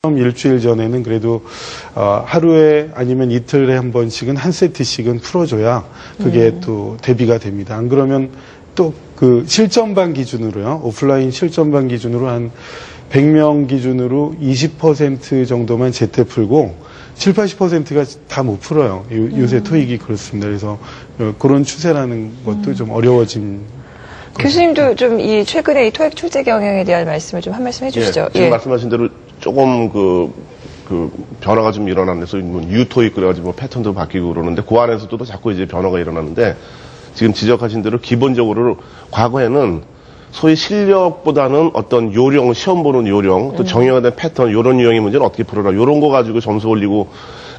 일주일 전에는 그래도 하루에 아니면 이틀에 한 번씩은 한 세트씩은 풀어줘야 그게 또 대비가 됩니다. 안 그러면 또 그 실전반 기준으로요. 오프라인 실전반 기준으로 한 100명 기준으로 20% 정도만 제때 풀고 70, 80%가 다 못 풀어요. 요새 토익이 그렇습니다. 그래서 그런 추세라는 것도 좀 어려워진 교수님도 좀 이 최근에 이 토익 출제 경향에 대한 말씀을 좀 한 말씀 해주시죠. 지금 말씀하신 대로 조금 그 변화가 좀 일어나면서 뉴토익 그래가지고 패턴도 바뀌고 그러는데 그 안에서도 자꾸 이제 변화가 일어나는데 지금 지적하신 대로 기본적으로 과거에는 소위 실력보다는 어떤 요령, 시험 보는 요령, 또 정형화된 패턴, 요런 유형의 문제는 어떻게 풀어라, 요런 거 가지고 점수 올리고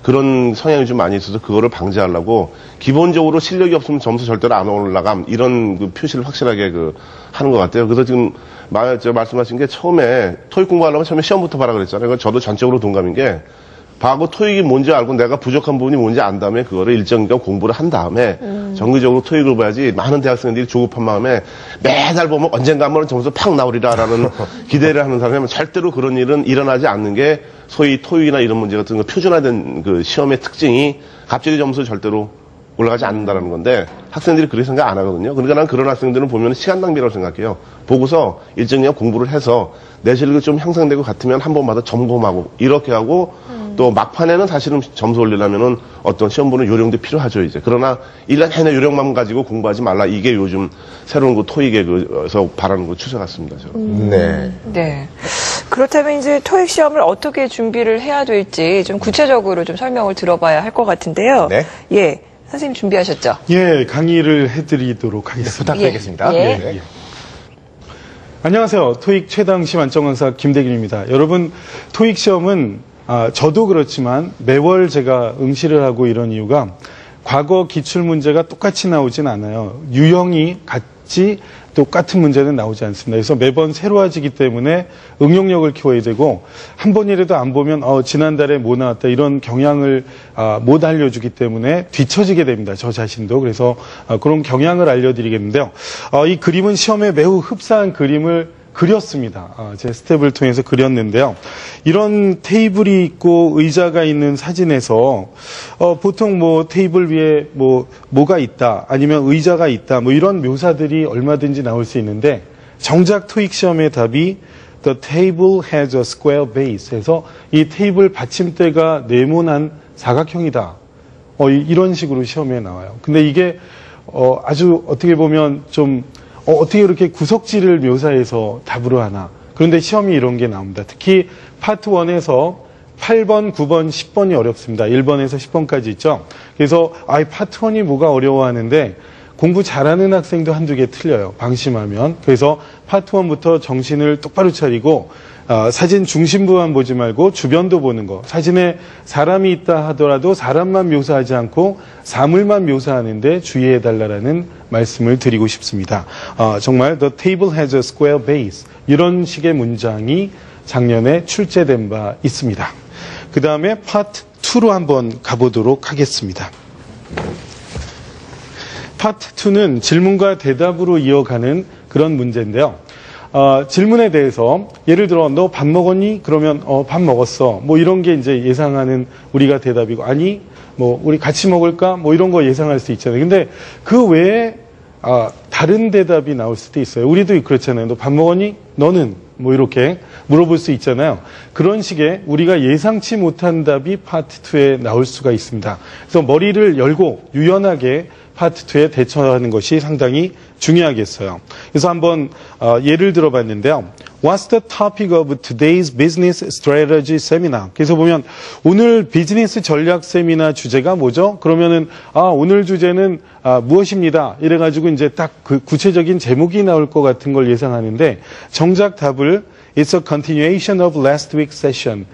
그런 성향이 좀 많이 있어서 그거를 방지하려고 기본적으로 실력이 없으면 점수 절대로 안 올라감, 이런 그 표시를 확실하게 하는 것 같아요. 그래서 지금 말씀하신 게 처음에 토익 공부하려면 처음에 시험부터 봐라 그랬잖아요. 저도 전적으로 동감인 게 과거 토익이 뭔지 알고 내가 부족한 부분이 뭔지 안 다음에 그거를 일정 기간 공부를 한 다음에 정기적으로 토익을 봐야지. 많은 대학생들이 조급한 마음에 매달 보면 언젠가 한번 점수 팍 나오리라라는 기대를 하는 사람은 절대로 그런 일은 일어나지 않는 게 소위 토익이나 이런 문제 같은 거 표준화된 그 시험의 특징이 갑자기 점수 절대로 올라가지 않는다는 건데 학생들이 그렇게 생각 안 하거든요. 그러니까 난 그런 학생들은 보면 시간 낭비라고 생각해요. 보고서 일정 기간 공부를 해서 내 실력이 좀 향상되고 같으면 한 번마다 점검하고 이렇게 하고 또 막판에는 사실은 점수 올리려면은 어떤 시험 보는 요령도 필요하죠, 이제. 그러나 1년 내내 요령만 가지고 공부하지 말라. 이게 요즘 새로운 그 토익에서 바라는 그 추세 같습니다, 저는. 네. 네. 그렇다면 이제 토익 시험을 어떻게 준비를 해야 될지 좀 구체적으로 좀 설명을 들어봐야 할 것 같은데요. 네. 예. 선생님 준비하셨죠? 예, 강의를 해드리도록 하겠습니다. 부탁드리겠습니다. 예. 네. 안녕하세요. 토익 최당시 만점 강사 김대길입니다. 여러분, 토익 시험은 저도 그렇지만 매월 제가 응시를 하고 이런 이유가 과거 기출 문제가 똑같이 나오진 않아요. 유형이 같이 똑같은 문제는 나오지 않습니다. 그래서 매번 새로워지기 때문에 응용력을 키워야 되고 한 번이라도 안 보면 지난달에 뭐 나왔다 이런 경향을 못 알려주기 때문에 뒤처지게 됩니다. 저 자신도. 그래서 그런 경향을 알려드리겠는데요. 이 그림은 시험에 매우 흡사한 그림을 그렸습니다. 제 스텝을 통해서 그렸는데요. 이런 테이블이 있고 의자가 있는 사진에서 보통 뭐 테이블 위에 뭐가 있다 아니면 의자가 있다 뭐 이런 묘사들이 얼마든지 나올 수 있는데 정작 토익 시험의 답이 The table has a square base 해서 이 테이블 받침대가 네모난 사각형이다. 이런 식으로 시험에 나와요. 근데 이게 아주 어떻게 보면 좀 어떻게 이렇게 구석지를 묘사해서 답으로 하나. 그런데 시험이 이런 게 나옵니다. 특히 파트 1에서 8번, 9번, 10번이 어렵습니다. 1번에서 10번까지 있죠. 그래서 파트 1이 뭐가 어려워하는데 공부 잘하는 학생도 한두 개 틀려요. 방심하면. 그래서 파트 1부터 정신을 똑바로 차리고 사진 중심부만 보지 말고 주변도 보는 거. 사진에 사람이 있다 하더라도 사람만 묘사하지 않고 사물만 묘사하는데 주의해달라는 말씀을 드리고 싶습니다. 정말 The table has a square base 이런 식의 문장이 작년에 출제된 바 있습니다. 그 다음에 파트 2로 한번 가보도록 하겠습니다. 파트 2는 질문과 대답으로 이어가는 그런 문제인데요. 질문에 대해서 예를 들어 너 밥 먹었니? 그러면 밥 먹었어. 뭐 이런 게 이제 예상하는 우리가 대답이고 아니 뭐 우리 같이 먹을까? 뭐 이런 거 예상할 수 있잖아요. 근데 그 외에 다른 대답이 나올 수도 있어요. 우리도 그렇잖아요. 너 밥 먹었니? 너는 뭐 이렇게 물어볼 수 있잖아요. 그런 식의 우리가 예상치 못한 답이 파트 2에 나올 수가 있습니다. 그래서 머리를 열고 유연하게 파트 2에 대처하는 것이 상당히 중요하겠어요. 그래서 한번 예를 들어봤는데요. What's the topic of today's business strategy seminar? 그래서 보면 오늘 비즈니스 전략 세미나 주제가 뭐죠? 그러면은 오늘 주제는 무엇입니다. 이래가지고 이제 딱 그 구체적인 제목이 나올 것 같은 걸 예상하는데 정작 답을 It's a continuation of last week's session.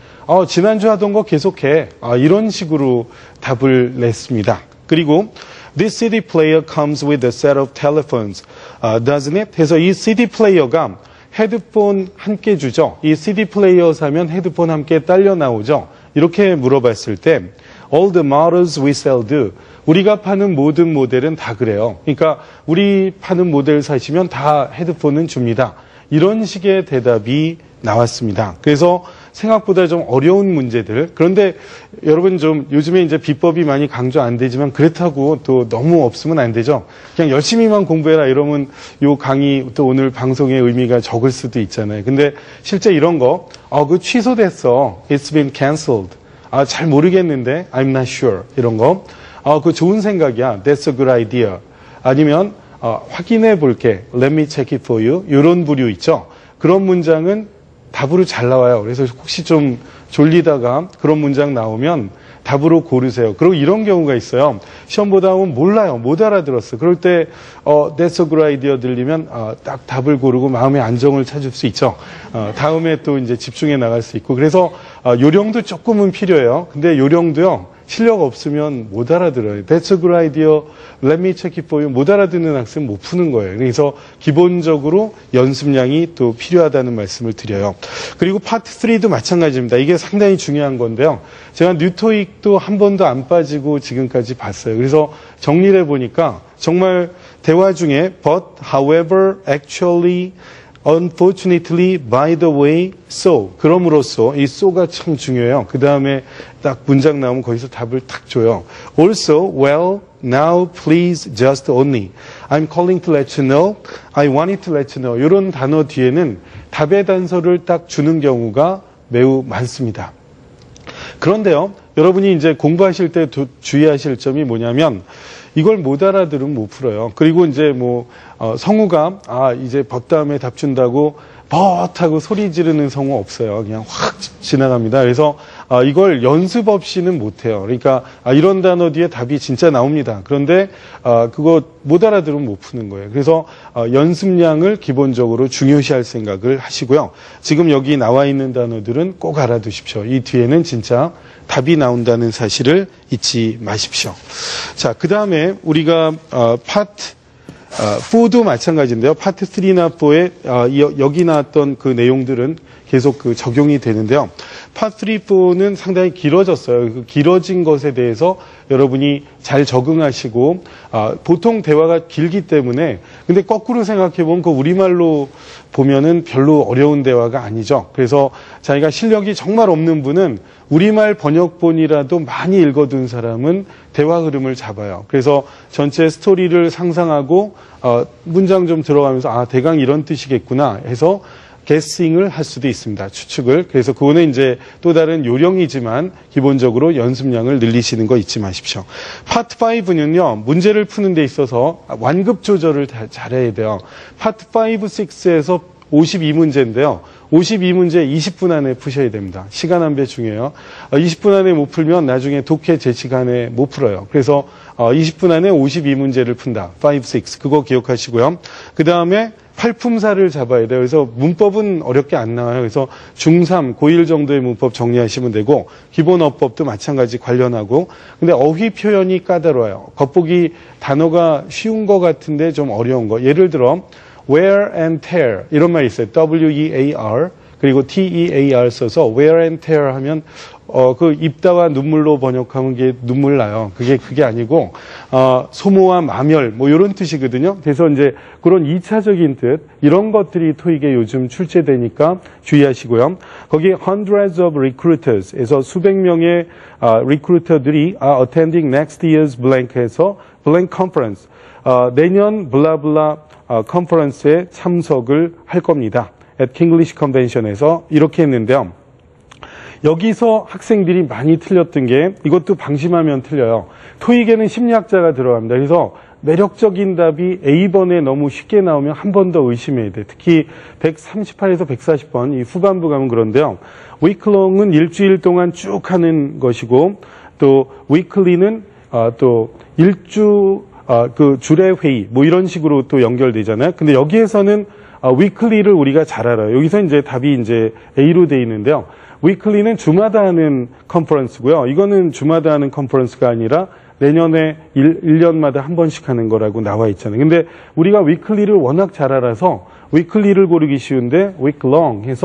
지난주 하던 거 계속해. 이런 식으로 답을 냈습니다. 그리고 This CD player comes with a set of telephones, doesn't it? 그래서 이 CD 플레이어가 헤드폰 함께 주죠. 이 CD 플레이어 사면 헤드폰 함께 딸려 나오죠. 이렇게 물어봤을 때 All the models we sell do. 우리가 파는 모든 모델은 다 그래요. 그러니까 우리 파는 모델 사시면 다 헤드폰은 줍니다. 이런 식의 대답이 나왔습니다. 그래서 생각보다 좀 어려운 문제들. 그런데 여러분 좀 요즘에 이제 비법이 많이 강조 안 되지만 그렇다고 또 너무 없으면 안 되죠. 그냥 열심히만 공부해라 이러면 요 강의 또 오늘 방송의 의미가 적을 수도 있잖아요. 근데 실제 이런 거, 그 취소됐어. It's been cancelled. 잘 모르겠는데 I'm not sure. 이런 거. 그거 좋은 생각이야. That's a good idea. 아니면 확인해 볼게. Let me check it for you. 이런 부류 있죠. 그런 문장은 답으로 잘 나와요. 그래서 혹시 좀 졸리다가 그런 문장 나오면 답으로 고르세요. 그리고 이런 경우가 있어요. 시험 보다 보면 몰라요. 못 알아들었어. 그럴 때 That's a good idea 들리면 딱 답을 고르고 마음의 안정을 찾을 수 있죠. 다음에 또 이제 집중해 나갈 수 있고. 그래서 요령도 조금은 필요해요. 근데 요령도요. 실력 없으면 못 알아들어요. That's a good idea. Let me check it for you. 못 알아듣는 학생 못 푸는 거예요. 그래서 기본적으로 연습량이 또 필요하다는 말씀을 드려요. 그리고 파트 3도 마찬가지입니다. 이게 상당히 중요한 건데요. 제가 뉴토익도 한 번도 안 빠지고 지금까지 봤어요. 그래서 정리를 해보니까 정말 대화 중에 but, however, actually, unfortunately, by the way, so. 그럼으로써 이 so가 참 중요해요. 그 다음에 딱 문장 나오면 거기서 답을 탁 줘요. Also, well, now, please, just, only. I'm calling to let you know. I wanted to let you know. 이런 단어 뒤에는 답의 단서를 딱 주는 경우가 매우 많습니다. 그런데요, 여러분이 이제 공부하실 때 주의하실 점이 뭐냐면 이걸 못 알아들으면 못 풀어요. 그리고 이제 성우가 이제 벗 다음에 답 준다고 벗하고 소리 지르는 성우 없어요. 그냥 확 지나갑니다. 그래서 이걸 연습 없이는 못해요. 그러니까 이런 단어 뒤에 답이 진짜 나옵니다. 그런데 그거 못 알아들으면 못 푸는 거예요. 그래서 연습량을 기본적으로 중요시할 생각을 하시고요. 지금 여기 나와 있는 단어들은 꼭 알아두십시오. 이 뒤에는 진짜 답이 나온다는 사실을 잊지 마십시오. 자, 그 다음에 우리가 파트 4도 마찬가지인데요. 파트 3나 4에 여기 나왔던 그 내용들은 계속 적용이 되는데요. 파트 3, 4는 상당히 길어졌어요. 그 길어진 것에 대해서 여러분이 잘 적응하시고 보통 대화가 길기 때문에 근데 거꾸로 생각해보면 그 우리말로 보면은 별로 어려운 대화가 아니죠. 그래서 자기가 실력이 정말 없는 분은 우리말 번역본이라도 많이 읽어둔 사람은 대화 흐름을 잡아요. 그래서 전체 스토리를 상상하고 문장 좀 들어가면서 대강 이런 뜻이겠구나 해서 게싱을 할 수도 있습니다. 추측을. 그래서 그거는 이제 또 다른 요령이지만 기본적으로 연습량을 늘리시는 거 잊지 마십시오. 파트 5는요. 문제를 푸는 데 있어서 완급 조절을 잘해야 돼요. 파트 5, 6에서 52문제인데요. 52문제 20분 안에 푸셔야 됩니다. 시간 안배 중요해요. 20분 안에 못 풀면 나중에 독해 재치간에 못 풀어요. 그래서 20분 안에 52문제를 푼다. 5, 6. 그거 기억하시고요. 그 다음에 팔품사를 잡아야 돼요. 그래서 문법은 어렵게 안 나와요. 그래서 중3, 고1 정도의 문법 정리하시면 되고 기본 어법도 마찬가지 관련하고 근데 어휘 표현이 까다로워요. 겉보기 단어가 쉬운 것 같은데 좀 어려운 거. 예를 들어 wear and tear 이런 말이 있어요. W-E-A-R 그리고 T-E-A-R 써서 wear and tear 하면 그 입다와 눈물로 번역하면 게 눈물 나요. 그게 아니고 소모와 마멸 이런 뜻이거든요. 그래서 이제 그런 2차적인 뜻 이런 것들이 토익에 요즘 출제되니까 주의하시고요. 거기 hundreds of recruiters에서 수백 명의 리크루터들이 are attending next year's blank에서 blank conference 내년 블라블라 컨퍼런스에 참석을 할 겁니다. at Kinglish Convention에서 이렇게 했는데요. 여기서 학생들이 많이 틀렸던 게 이것도 방심하면 틀려요. 토익에는 심리학자가 들어갑니다. 그래서 매력적인 답이 A번에 너무 쉽게 나오면 한 번 더 의심해야 돼. 특히 138에서 140번 이 후반부 가면 그런데요. weeklong은 일주일 동안 쭉 하는 것이고 또 weekly는 또 그 주례 회의 이런 식으로 또 연결되잖아요. 근데 여기에서는 weekly를 우리가 잘 알아요. 여기서 이제 답이 이제 A로 돼 있는데요. weekly는 주마다 하는 컨퍼런스고요. 이거는 주마다 하는 컨퍼런스가 아니라 내년에 1년마다 한 번씩 하는 거라고 나와 있잖아요. 근데 우리가 weekly를 워낙 잘 알아서 weekly를 고르기 쉬운데 week long 해서